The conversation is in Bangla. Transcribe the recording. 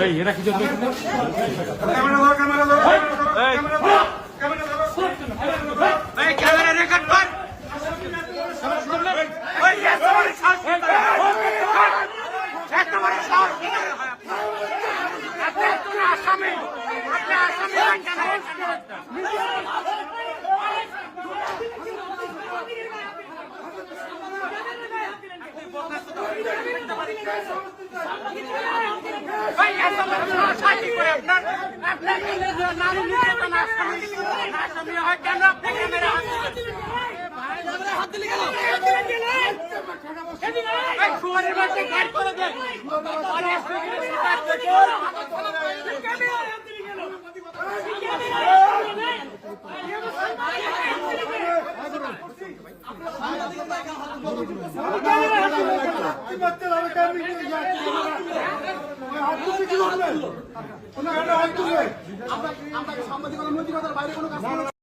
এই এরা কিছু ক্যামেরা রেকর্ড কর। একেবারে সাহস আসামি আমরা সাংবাদিকতার নৈতিকতার বাইরে কোনো কাজ